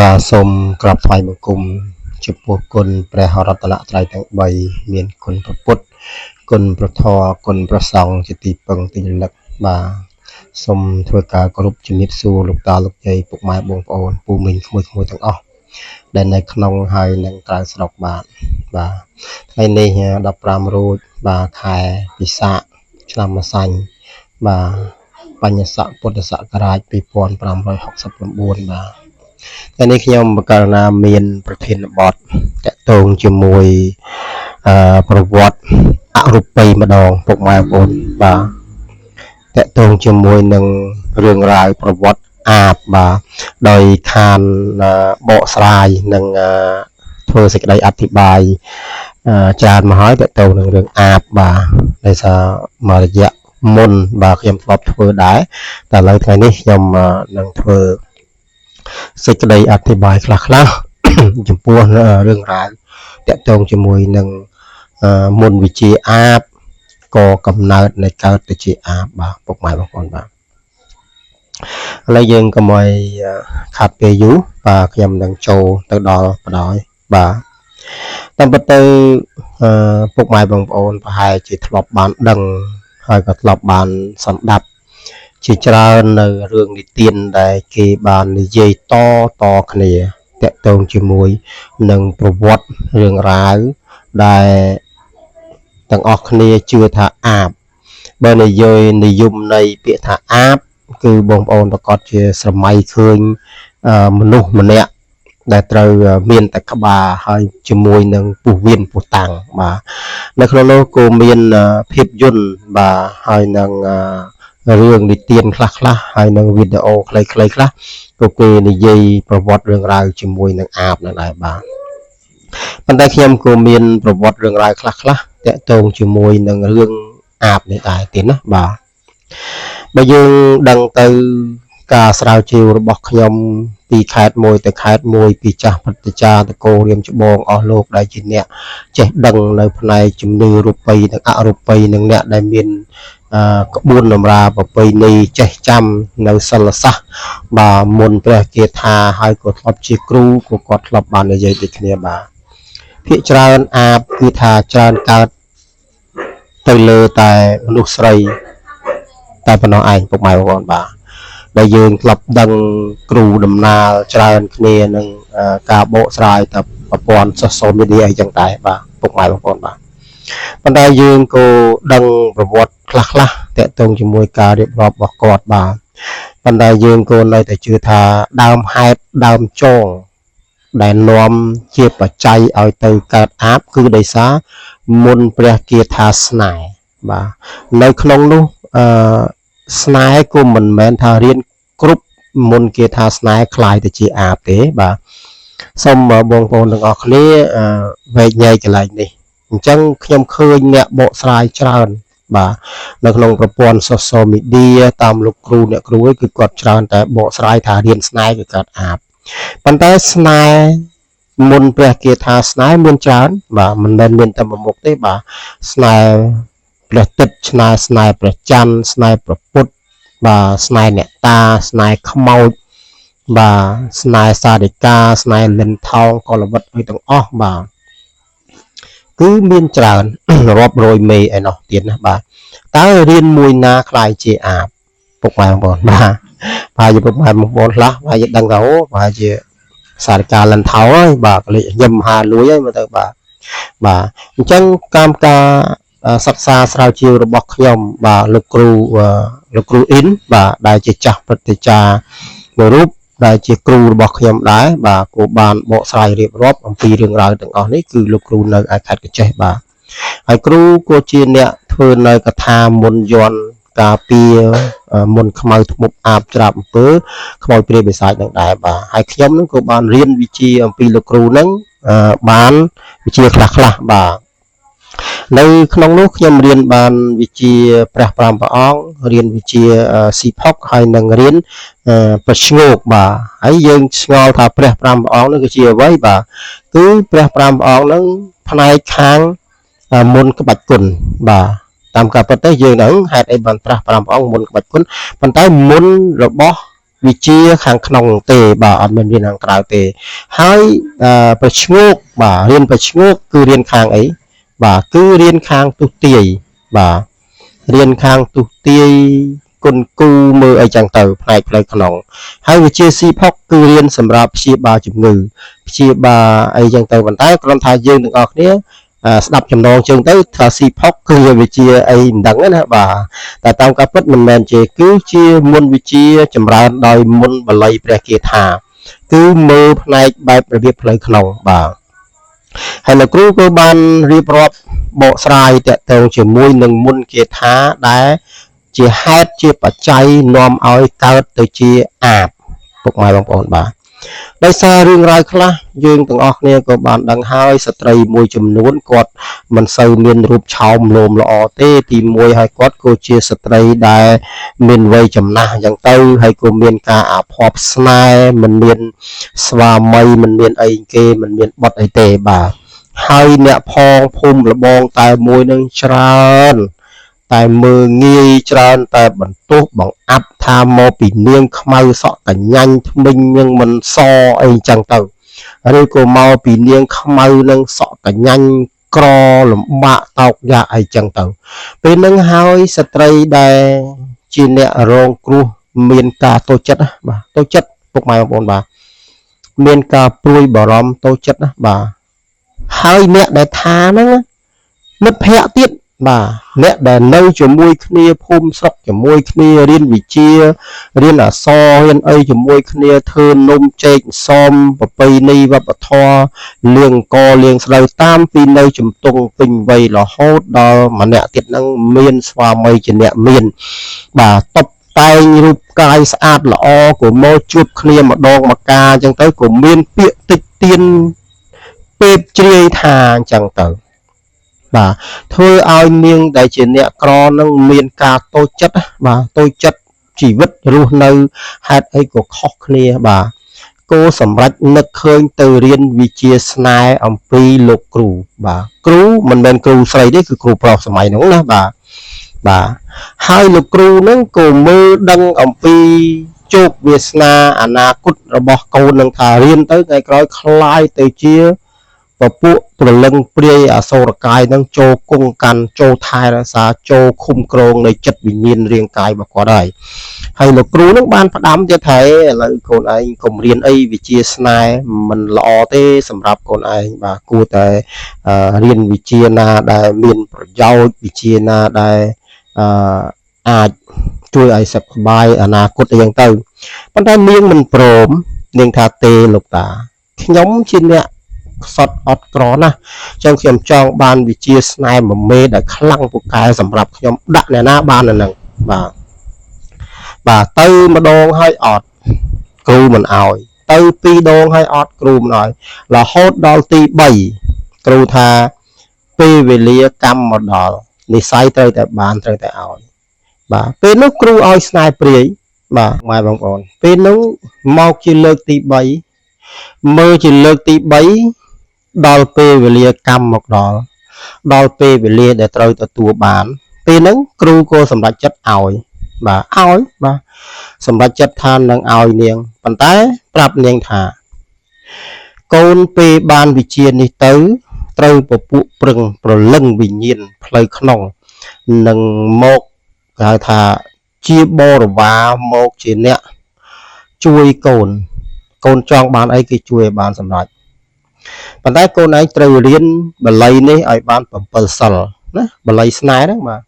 បាទសូមក្រាបថ្វាយបង្គំចំពោះគុណព្រះរតនត្រ័យទាំង3មានគុណព្រះពុទ្ធគុណព្រះធម៌គុណព្រះសង្ឃជាទីពឹងទីរលឹកបាទសូមធ្វើការគោរពជំរាបសួរលោកតាលោកយាយពុកម៉ែបងប្អូនពូមីងក្មួយៗទាំងអស់ដែលនៅក្នុងហើយនិងក្រៅស្រុកបាទថ្ងៃនេះ15រោចបាទខែពិសាខឆ្នាំម្សាញ់បាទបញ្ញស័កពុទ្ធសករាជ2569បាទថ្ងៃនេះខ្ញុំបកករណាមានប្រធានបទតកតងជាមួយប្រវត្តិអរូបីម្ដងពុកម៉ែបងប្អូនបាទតកតងជាមួយនឹងរឿងរ៉ាវប្រវត្តិអាបបាទដោយខានបកស្រាយនិងធ្វើសេចក្តីអធិប្បាយច្រើនមកហើយតកតងនឹងរឿងអាបបាទដោយសារមួយរយៈមុនបាទខ្ញុំធ្លាប់ធ្វើដែរតែឥឡូវថ្ងៃនេះខ្ញុំនឹងធ្វើសេចក្តីអធិប្បាយខ្លះចំពោះរឿងរ៉ាវតកតងជាមួយនឹងមុនវិជាអាបក៏កំណើតនៃកើតទៅជាអាបបាទពុកម៉ែបងប្អូនបាទឥឡូវយើងកុំឲ្យខាត់ពេលយូរបាទខ្ញុំនឹងចូលទៅដល់បដ ாய் បាទតាមពិតទៅពុកម៉ែបងប្អូនប្រហែលជាធ្លាប់បានដឹងហើយក៏ធ្លាប់បានសម្ដាប់ជាច្រើននៅរឿងនិទានដែលគេបាននិយាយតគ្នាតកតងជាមួយនឹងប្រវត្តិរឿងរ៉ាវដែលទាំងអស់គ្នាជឿថាអាបបើនិយាយនិយមនៃពាក្យថាអាបគឺបងប្អូនប្រកាសជាស្រមៃឃើញមនុស្សម្នាក់ដែលត្រូវមានតែក្បាលហើយជាមួយនឹងពោះវៀនពោះតាំងបាទនៅក្នុងនោះក៏មានភាពយន្តបាទហើយនឹងរឿងនិទានខ្លះហើយនឹងវីដេអូខ្លីៗខ្លះក៏គេនិយាយប្រវត្តិរឿងរ៉ាវជាមួយនឹងអាបនឹងដែរបាទប៉ុន្តែខ្ញុំក៏មានប្រវត្តិរឿងរ៉ាវខ្លះតាក់ទងជាមួយនឹងរឿងអាបនេះដែរទៀតណាបាទបើយើងដឹងទៅការស្រាវជ្រាវរបស់ខ្ញុំពីខេត្តមួយទៅខេត្តមួយពីចាស់ព្រឹទ្ធាចារ្យតកូលរៀមច្បងអស់លោកដែលជាអ្នកចេះដឹងនៅផ្នែកជំនឿរូបិយនិងអរូបិយនិងអ្នកដែលមានក្បួនតម្រាប្រពៃណីចេះចាំនៅសិលសាស្ត្របាទមុនព្រះគាថាហើយក៏ធ្លាប់ជាគ្រូក៏គាត់ធ្លាប់បាននិយាយដូចគ្នាបាទភាគច្រើនអាបគឺថាច្រើនកើតទៅលើតែមនុស្សស្រីតែប៉ុណ្ណោះឯងពុកម៉ែបងប្អូនបាទដែលយើងធ្លាប់ដឹងគ្រូដំណាលច្រើនគ្នានឹងការបកស្រាយទៅប្រព័ន្ធ social media អីចឹងដែរបាទពុកម៉ែបងប្អូនបាទប៉ុន្តែយើងក៏ដឹងប្រវត្តិខ្លះតាក់ទងជាមួយការរៀបរាប់របស់គាត់បាទប៉ុន្តែយើងក៏នៅតែជឿថាដើមហេតុដើមចងដែលនាំជាបច្ច័យឲ្យទៅកើតអាបគឺដោយសារមុនព្រះគាថាស្នេហ៍បាទនៅក្នុងនោះស្នេហ៍ក៏មិនមែនថារៀនគ្រប់មុនគាថាស្នេហ៍คล้ายទៅជាអាបទេបាទសូមបងប្អូនទាំងអស់គ្នាវែកញែកកន្លែងនេះអញ្ចឹងខ្ញុំឃើញអ្នកបកស្រាយច្រើនបាទនៅក្នុងប្រព័ន្ធ social media តាមលោកគ្រូអ្នកគ្រូឯងគឺគាត់ច្រើនតែបកស្រាយថារៀនស្នេហ៍គឺកើតអាបប៉ុន្តែស្នេហ៍មុនព្រះគាថាស្នេហ៍មានច្រើនបាទមិនមែនមានតែមួយមុខទេបាទស្នេហ៍ព្រះទឹកស្នេហ៍ព្រះច័ន្ទស្នេហ៍ព្រះពុទ្ធបាទស្នេហ៍អ្នកតាស្នេហ៍ខ្មោចបាទស្នេហ៍សារិកាស្នេហ៍លិនថោងកលវិតអីទាំងអស់បាទគឺមានច្រើនរាប់រយមេឯណោះទៀតណាបាទតើរៀនមួយណាคล้ายជាអាបពុកម៉ែបងប្អូនបាទប្រហែលជាពុកម៉ែបងប្អូនខ្លះប្រហែលជាដឹងថាអូប្រហែលជាសារិកាលិនថោងហើយបាទលេខញឹមហាលួយហើយមើលទៅបាទអញ្ចឹងកម្មការសិក្សាស្រាវជ្រាវរបស់ខ្ញុំបាទលោកគ្រូអ៊ីនបាទដែលជាចាស់ព្រឹទ្ធាចារ្យមួយរូបដែលជាគ្រូរបស់ខ្ញុំដែរបាទក៏បានបកស្រាយរៀបរាប់អំពីរឿងរ៉ាវទាំងអស់នេះគឺលោកគ្រូនៅឯខេត្តកញ្ចេះបាទហើយគ្រូក៏ជាអ្នកធ្វើនៅកថាមុនយន្តការពារមុនខ្មៅធ្មប់អាបច្រាបអំពើខ្មោចព្រាយបិសាចនឹងដែរបាទហើយខ្ញុំនឹងក៏បានរៀនវិជ្ជាអំពីលោកគ្រូនឹងបានវិជ្ជាខ្លះបាទនៅក្នុងនោះខ្ញុំរៀនបានវិជ្ជាព្រះ5ព្រះអង្គរៀនវិជ្ជាស៊ីផុកហើយនឹងរៀនប្រឆ្ងោកបាទហើយយើងឆ្ងល់ថាព្រះ5ព្រះអង្គនោះគឺជាអ្វីបាទគឺព្រះ5ព្រះអង្គនឹងផ្នែកខាងមុនក្បាច់គុណបាទតាមការពិតទៅយើងនឹងហេតុអីបានប្រាស់5ព្រះអង្គមុនក្បាច់គុណប៉ុន្តែមុនរបស់ វិជាខាងក្នុងទេបាទអត់មានរៀនខាងក្រៅទេហើយប្រឈ្ងោកបាទរៀនប្រឈ្ងោកគឺរៀនខាងអីបាទគឺរៀនខាងទុតិយបាទរៀនខាងទុតិយគុណគូមើលអីចឹងទៅផ្នែកផ្លូវក្នុងហើយវិជាស៊ីផុកគឺរៀនសម្រាប់ព្យាបាលជំងឺព្យាបាលអីចឹងទៅប៉ុន្តែគ្រាន់ថាយើងទាំងអស់គ្នាស្ដាប់ចំណងជើងទៅថាស៊ីផុកគឺវិជាអីមិនដឹងណាបាទតែតាមការពិតមិនមែនជាគឺជាមុនវិជាចម្រើនដោយមុនបល័យព្រះគាថាគឺមើលផ្នែកបែបរបៀបផ្លូវក្នុងបាទហើយលោកគ្រូក៏បានរៀបរាប់បកស្រាយតកតងជាមួយនឹងមុនគាថាដែលជាហេតុជាបច្ច័យនាំឲ្យកើតទៅជាអាបពុកម៉ែបងប្អូនបាទដោយសាររឿងរ៉ាវខ្លះយើងទាំងអស់គ្នាក៏បានដឹងហើយស្ត្រីមួយចំនួនគាត់មិនសូវមានរូបឆោមលោមល្អទេទីមួយហើយគាត់ក៏ជាស្ត្រីដែលមានវ័យចំណាស់អញ្ចឹងទៅហើយក៏មានការអាភ័ព្វស្នេហ៍មិនមានស្វាមីមិនមានអីគេមិនមានបុត្រអីទេបាទហើយអ្នកផងភូមិលបងតែមួយនឹងច្រើនតែមើងងាយច្រើនតែបន្ទោសបង្អាប់ថាមកពីនាងខ្មៅសក់កញ្ញាញ់ថ្មិញនឹងមិនសអីចឹងទៅឬក៏មកពីនាងខ្មៅនឹងសក់កញ្ញាញ់ក្រលំបាកតោកយ៉ាអីចឹងទៅពេលនឹងហើយស្ត្រីដែលជាអ្នករងគ្រោះមានការតូចចិត្តបាទតូចចិត្តពុកម៉ែបងប្អូនបាទមានការព្រួយបារម្ភតូចចិត្តណាបាទហើយអ្នកដែលថាហ្នឹងមិត្តភ័ក្តិទៀតបាទអ្នកដែលនៅជាមួយគ្នាភូមិស្រុកជាមួយគ្នារៀនវិជារៀនអក្សររៀនអីជាមួយគ្នាធ្វើនំចេកសមប្រពៃណីវប្បធម៌លៀងកលៀងស្រូវតាមពីនៅជំទង់ពេញវ័យរហូតដល់ម្នាក់ទៀតហ្នឹងមានស្វាមីជាអ្នកមានបាទតបតែងរូបកាយស្អាតល្អក៏មកជួបគ្នាម្ដងម្កាលអញ្ចឹងទៅក៏មានពាក្យតិចទៀនពេបជ្រាយថាអញ្ចឹងទៅបាទធ្វើឲ្យនាងដែលជាអ្នកក្រនឹងមានការតូចចិត្តបាទតូចចិត្តជីវិតរស់នៅហេតុអីក៏ខុសគ្នាបាទគោសម្រាប់នឹកឃើញទៅរៀនវិជាស្នេហ៍អំពីលោកគ្រូបាទគ្រូមិនមែនគ្រូស្រីទេគឺគ្រូប្រុសសម័យនោះណាបាទហើយលោកគ្រូនឹងក៏មើលដឹងអំពីជោគវាសនាអនាគតរបស់កូននឹងថារៀនទៅថ្ងៃក្រោយคล้ายទៅជាពពួកព្រលឹងព្រាយអសូរកាយនឹងចូលគង់កាន់ចូលថែរក្សាចូលឃុំក្រងនៃចិត្តវិញ្ញាណរាងកាយរបស់គាត់ហើយលោកគ្រូនឹងបានផ្ដាំទៀតថាឥឡូវកូនឯងកុំរៀនអីវិជាស្នេហ៍មិនល្អទេសម្រាប់កូនឯងបាទគួរតែរៀនវិជាណាដែលមានប្រយោជន៍វិជាណាដែលអាចជួយឲ្យសុខសប្បាយអនាគតអីយ៉ាងទៅប៉ុន្តែនាងមិនព្រមនាងថាទេលោកតាខ្ញុំជាអ្នកខ្សត់អត់ក្រណាស់ចឹងខ្ញុំចង់បានវិជាស្នេហ៍មមេដែលខ្លាំងពូកែសម្រាប់ខ្ញុំដាក់អ្នកណាបាននៅនឹងបាទទៅម្ដងហើយអត់គ្រូមិនអោយទៅ2ដងហើយអត់គ្រូមិនអោយរហូតដល់ទី3គ្រូថាពេលវេលាកម្មមកដល់និស្ស័យត្រូវតែបានត្រូវតែអោយបាទពេលនោះគ្រូអោយស្នេហ៍ព្រាយបាទម៉ែបងប្អូនពេលនោះមកជាលើកទី3មើលជាលើកទី3ដល់ពេលវេលាកម្មមកដល់ពេលវេលាដែលត្រូវទទួលបានពេលហ្នឹងគ្រូក៏សម្រេចចិត្តឲ្យបាទសម្រេចចិត្តថានឹងឲ្យនាងប៉ុន្តែប្រាប់នាងថាកូនពេលបានវិជានេះទៅត្រូវពពួកប្រឹងប្រលឹងវិញ្ញាណផ្លូវក្នុងនឹងមកគេហៅថាជាបរិវារមកជាអ្នកជួយកូនចង់បានអីគេជួយឲ្យបានសម្រេចប៉ុន្តែកូនឯងត្រូវរៀនបល័យនេះឲ្យបាន7សិលណាបល័យស្នេហ៍ហ្នឹងបាទ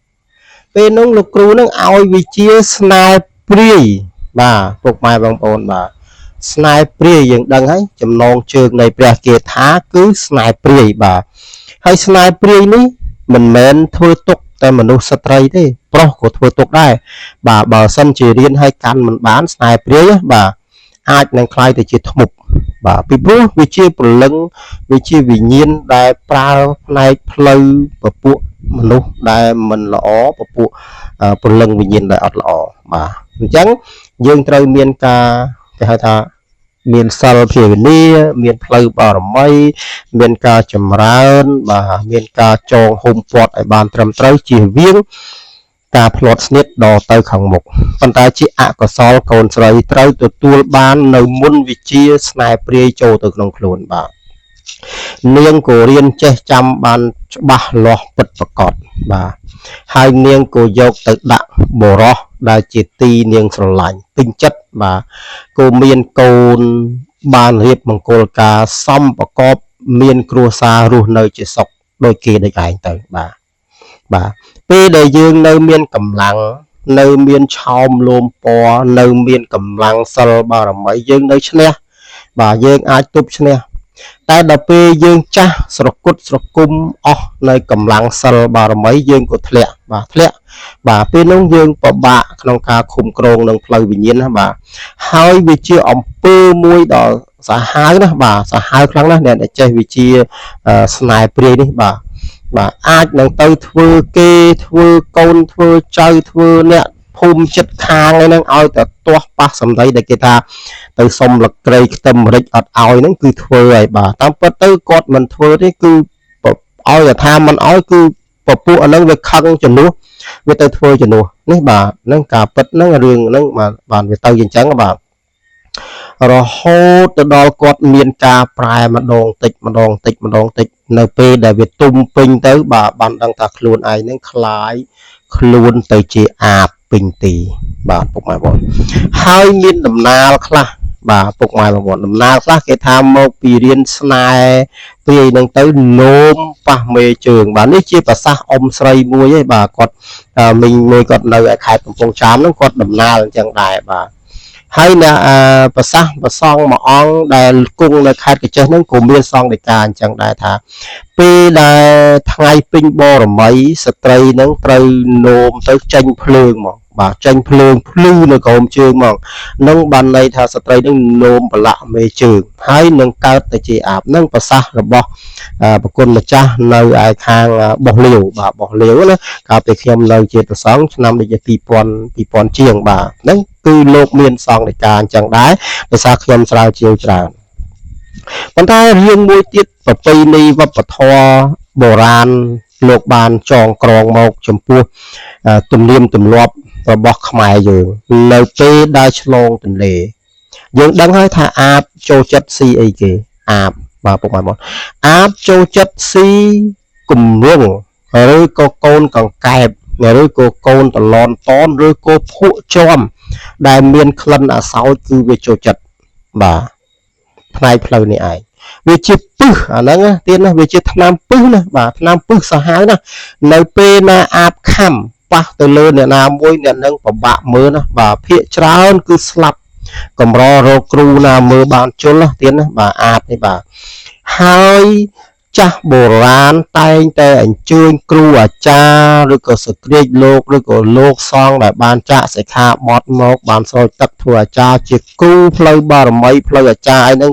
ពេលនោះលោកគ្រូនឹងឲ្យវិជាស្នេហ៍ព្រាយបាទពុកម៉ែបងប្អូនបាទស្នេហ៍ព្រាយយើងដឹងហើយចំណងជើងនៃព្រះគាថាគឺស្នេហ៍ព្រាយបាទហើយស្នេហ៍ព្រាយនេះមិនមែនធ្វើទុកតែមនុស្សស្ត្រីទេប្រុសក៏ធ្វើទុកដែរបាទបើសិនជារៀនឲ្យកាន់មិនបានស្នេហ៍ព្រាយបាទអាចនឹងคล้ายទៅជាធ្មប់បាទពីព្រោះវាជាព្រលឹងវាជាវិញ្ញាណដែលប្រើផ្នែកផ្លូវពពួកមនុស្សដែលមិនល្អពពួកព្រលឹងវិញ្ញាណដែលអត់ល្អបាទអញ្ចឹងយើងត្រូវមានការគេហៅថាមានសិលភាវនាមានផ្លូវបារមីមានការចម្រើនបាទមានការចងហុំព័ទ្ធឲ្យបានត្រឹមត្រូវជៀសវាង ការផ្្លាត់ស្នៀតដល់ទៅខាងមុខប៉ុន្តែជាអកុសលកូនស្រីត្រូវទទួលបាននៅមុនវិជាស្នេហ៍ព្រាយចូលទៅក្នុងខ្លួនបាទនាងក៏រៀនចេះចាំបានច្បាស់លាស់ពិតប្រាកដបាទហើយនាងក៏យកទៅដាក់បរោះដែលជាទីនាងស្រឡាញ់ពេញចិត្តបាទក៏មានកូនបានរៀបមង្គលការសំប្រកបមានគ្រួសាររស់នៅជាសុខដូចគេដូចឯងទៅបាទពេលដែលយើងនៅមានកម្លាំងនៅមានឆោមលោមពណ៌នៅមានកម្លាំងសិលបារមីយើងនៅឈ្នះបាទយើងអាចទប់ឈ្នះតែដល់ពេលយើងចាស់ស្រគត់ស្រគុំអស់នៅកម្លាំងសិលបារមីយើងក៏ធ្លាក់បាទពេលនោះយើងពិបាកក្នុងការឃុំគ្រងនឹងផ្លូវវិញ្ញាណណាបាទហើយវាជាអំពើមួយដ៏សាហាវណាបាទសាហាវខ្លាំងណាស់អ្នកដែលចេះវិជាស្នេហ៍ព្រាយនេះបាទអាចនឹងទៅធ្វើគេធ្វើកូនធ្វើចៅធ្វើអ្នកភូមិចិត្តខាងហ្នឹងឲ្យតែទាស់ប៉ះសម្ដីដែលគេថាទៅសុំលក្រីខ្ទឹមរិចអត់ឲ្យហ្នឹងគឺធ្វើហើយបាទតាមពិតទៅគាត់មិនធ្វើទេគឺឲ្យតែថាមិនឲ្យគឺពពួកអាហ្នឹងវាខឹងជំនួសវាទៅធ្វើជំនួសនេះបាទហ្នឹងការពិតហ្នឹងរឿងហ្នឹងបាទវាទៅអញ្ចឹងបាទរហូតទៅដល់គាត់មានការប្រែម្ដងតិចនៅពេលដែលវាទុំពេញទៅបាទបានដឹងថាខ្លួនឯងនឹងคล้ายខ្លួនទៅជាអាបពេញទីបាទពុកម៉ែបងហើយមានដំណាលខ្លះបាទពុកម៉ែបងដំណាលខ្លះគេថាមកពីរៀនស្នេហ៍ព្រាយនឹងទៅនោមប៉ះមេជើងបាទនេះជាប្រសាសន៍អ៊ំស្រីមួយឯងបាទគាត់មីងមួយគាត់នៅឯខេត្តកំពង់ចាមហ្នឹងគាត់ដំណាលអញ្ចឹងដែរបាទហើយអ្នកប្រសាសន៍ប្រសងមួយអង្គដែលគង់នៅខេត្តកញ្ចេះហ្នឹងក៏មានសង្ឃដីកាអញ្ចឹងដែរថាពេលដែលថ្ងៃពេញបរមីស្ត្រីហ្នឹងត្រូវនោមទៅចេញភ្លើងមកបាទចេញភ្លើងភ្លឺនៅក្រោមជើងមកនឹងបានន័យថាស្ត្រីនឹងនោមប្រឡាក់មេជើងហើយនឹងកើតទៅជាអាបនឹងប្រសាសន៍របស់ប្រគុណម្ចាស់នៅឯខាងបោះលាវបាទបោះលាវណាកាលពីខ្ញុំនៅជាប្រសង់ឆ្នាំដូចជា2000ជាងបាទហ្នឹងគឺលោកមានសង្ឃដីកាអញ្ចឹងដែរដោយសារខ្ញុំស្រាវជ្រាវច្រើនប៉ុន្តែរឿងមួយទៀតប្រពៃណីវប្បធម៌បុរាណលោកបានចងក្រងមកចំពោះទំនៀមទម្លាប់របស់ខ្មែរយើងនៅពេលដើរឆ្លងទន្លេយើងដឹងហើយថាអាបចូលចិត្តស៊ីអីគេអាបបាទពុកម៉ែបងអាបចូលចិត្តស៊ីគម្រងឬក៏កូនកង្កែបឬក៏កូនតឡនតនឬក៏ភក់ជាំដែលមានក្លិនអាសោចគឺវាចូលចិត្តបាទផ្នែកផ្លូវនេះឯងវាជាពឹសអាហ្នឹងទៀតណាវាជាថ្នាំពឹសណាបាទថ្នាំពឹសសាហាវណានៅពេលណាអាបខំប៉ះទៅលើអ្នកណាមួយអ្នកនឹងពិបាកមើលណាបាទភាកច្រើនគឺស្លាប់កម្ររកគ្រូណាមើលបានជុលណាទៀតណាបាទអាបនេះបាទហើយចាស់បុរាណតែងតែអញ្ជើញគ្រូអាចារ្យឬក៏សក្តិលោកឬក៏លោកសង្ឃដែលបានចាក់សិក្ខាបទមកបានស្រោចទឹកធ្វើអាចារ្យជាគ្រូផ្លូវបារមីផ្លូវអាចារ្យឯហ្នឹង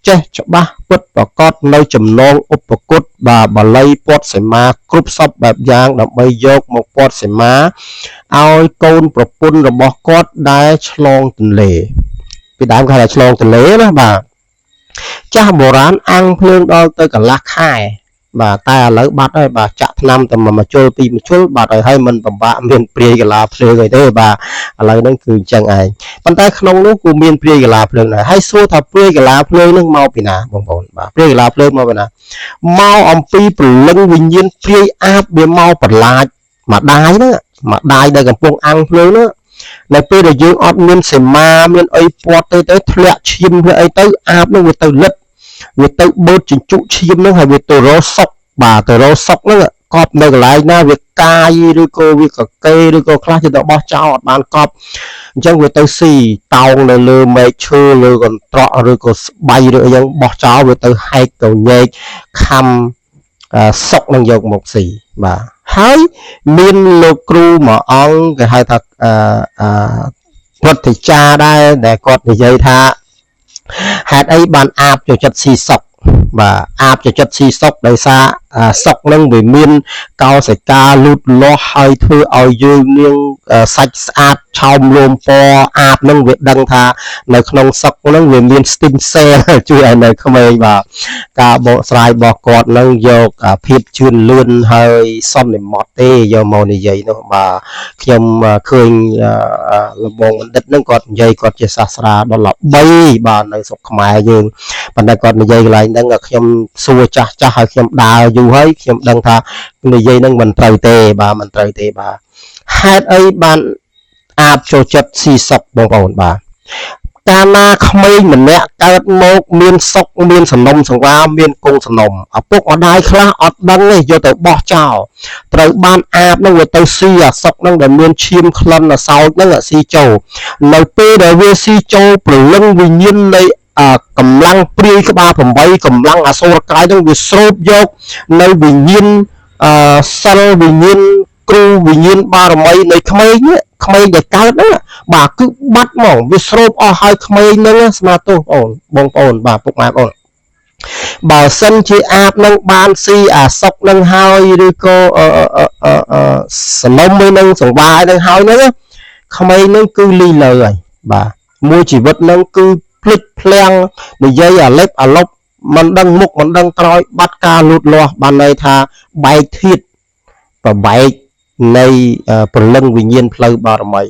ចេះច្បាស់ពិតប្រកបនៅចំណងឧបគុតបាទបាលីពតសីមាគ្រប់សពបែបយ៉ាងដើម្បីយកមកពតសីមាឲ្យកូនប្រពន្ធរបស់គាត់ដែលឆ្លងទន្លេពីដើមគេថាឆ្លងទន្លេណាបាទចាស់បុរាណអាំងភ្លើងដល់ទៅកន្លះខែបាទតែឥឡូវបាត់ហើយបាទចាក់ថ្នាំតែមួយជុលពីរជុលបាត់ហើយមិនពិបាកមានព្រាយកលាភ្លើងអីទេបាទឥឡូវហ្នឹងគឺអញ្ចឹងឯងប៉ុន្តែក្នុងនោះក៏មានព្រាយកលាភ្លើងដែរហើយសួរថាព្រាយកលាភ្លើងហ្នឹងមកពីណាបងប្អូនបាទព្រាយកលាភ្លើងមកពីណាមកអំពីព្រលឹងវិញ្ញាណព្រាយអាបវាមកបន្លាចម្ដាយហ្នឹងម្ដាយដែលកំពុងអាំងភ្លើងហ្នឹងនៅពេលដែលយើងអត់មានសីមាមានអីពាត់ទៅធ្លាក់ឈាមវាអីទៅអាបនឹងវាទៅលិតវាទៅបឺតជញ្ជក់ឈាមនឹងហើយវាទៅរកសុកបាទទៅរកសុកហ្នឹងកប់នៅកន្លែងណាវាកាយឬក៏វាកកេឬក៏ខ្លះទៅបោះចោលអត់បានកប់អញ្ចឹងវាទៅស៊ីតោងនៅលើមែកឈើលើកន្ត្រកឬក៏ស្បៃឬអីយ៉ាងបោះចោលវាទៅហែកទៅញែកខំសុកនឹងយកមកស៊ីបាទហើយមានលោកគ្រូមួយអង្គគេហៅថាពុទ្ធិចារដែរដែលគាត់និយាយថាហេតុអីបានអាបចូលចិត្តស៊ីសុកបាទអាបចូលចិត្តស៊ីសុកដោយសារ សក់នឹងវាមានកោសិកាលូតលាស់ហើយធ្វើឲ្យយើងមានសាច់ស្អាតឆោមលោមពណ៌អាបនឹងវាដឹងថានៅក្នុងសក់នឹងវាមាន stem cell ជួយឲ្យនៅក្មេងបាទការបកស្រាយរបស់គាត់នឹងយកភាពជឿនលឿនហើយសន្មត់ទេយកមកនិយាយនោះបាទខ្ញុំឃើញលបងបណ្ឌិតនឹងគាត់និយាយគាត់ជាសាស្ត្រាដ៏ល្បីបាទនៅស្រុកខ្មែរយើងប៉ុន្តែគាត់និយាយកន្លែងហ្នឹងខ្ញុំសួរចាស់ហើយខ្ញុំដើរយូរហើយខ្ញុំដឹងថានិយាយហ្នឹងមិនត្រូវទេបាទមិនត្រូវទេបាទហេតុអីបានអាបចូលចិត្តស៊ីសុកបងប្អូនបាទកាលណាក្មេងម្នាក់កើតមកមានសុកមានសំណុំសង្វារមានគង់សំណុំឪពុកម្ដាយខ្លះអត់ដឹងទេយកទៅបោះចោលត្រូវបានអាបហ្នឹងវាទៅស៊ីអាសុកហ្នឹងដែលមានឈាមក្លិនអាសោចហ្នឹងស៊ីចូលនៅពេលដែលវាស៊ីចូលព្រលឹងវិញ្ញាណនៃកម្លាំងព្រាយក្បាល8កម្លាំងអសូរកាយហ្នឹងវាស្រូបយកនៅវិញ្ញាណសិលវិញ្ញាណគ្រូវិញ្ញាណបារមីនៃក្មេងដែលកើតហ្នឹងបាទគឺបាត់ហ្មងវាស្រូបអស់ហើយក្មេងហ្នឹងស្មាទោសបងប្អូនបាទពុកម៉ែបងប្អូនបើសិនជាអាបនឹងបានស៊ីអាសុកនឹងហើយឬក៏សំណុំមួយនឹងសង្វារនឹងហើយហ្នឹងក្មេងនឹងគឺលីលើហើយបាទមួយជីវិតនឹងគឺភ្លេចភ្លាំងនិយាយអាលិបអាលប់មិនដឹងមុខមិនដឹងក្រោយបាត់ការលូតលាស់បានន័យថាបែកធាតុប្របែកនៃព្រលឹងវិញ្ញាណផ្លូវបារមី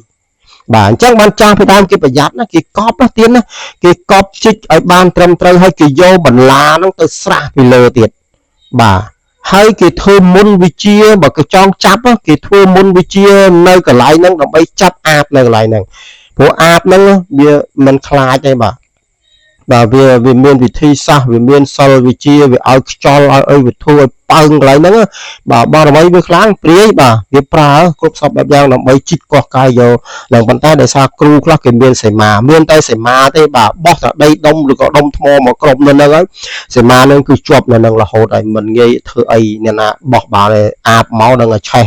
បាទអញ្ចឹងបានចាស់ពីដើមគេប្រយ័ត្នណាគេកប់ណាទៀតណាគេកប់ជីកឲ្យបានត្រឹមត្រូវហើយគេយកបន្លាហ្នឹងទៅស្រះពីលើទៀតបាទហើយគេធ្វើមុនវិជាបើគេចង់ចាប់គេធ្វើមុនវិជានៅកន្លែងហ្នឹងដើម្បីចាប់អាបនៅកន្លែងហ្នឹងព្រោះអាបហ្នឹងវាមិនខ្លាចទេបាទវាមានវិធីសាស្ត្រវាមានសិលវិជាវាឲ្យខ្យល់ឲ្យអីវាធ្វើឲ្យប៉ើងកន្លែងហ្នឹងបាទបារមីវាខ្លាំងព្រាយបាទវាប្រើគ្រប់សពបែបយ៉ាងដើម្បីជីកកោះកាយយកឡើងប៉ុន្តែដោយសារគ្រូខ្លះគេមានសេមាមានតែសេមាទេបាទបោះតែដីដុំឬក៏ដុំថ្មមកគ្រប់នៅហ្នឹងហើយសេមាហ្នឹងគឺជាប់នៅហ្នឹងរហូតហើយមិនងាយធ្វើអីអ្នកណាបោះបានអាបមកនឹងឆេះ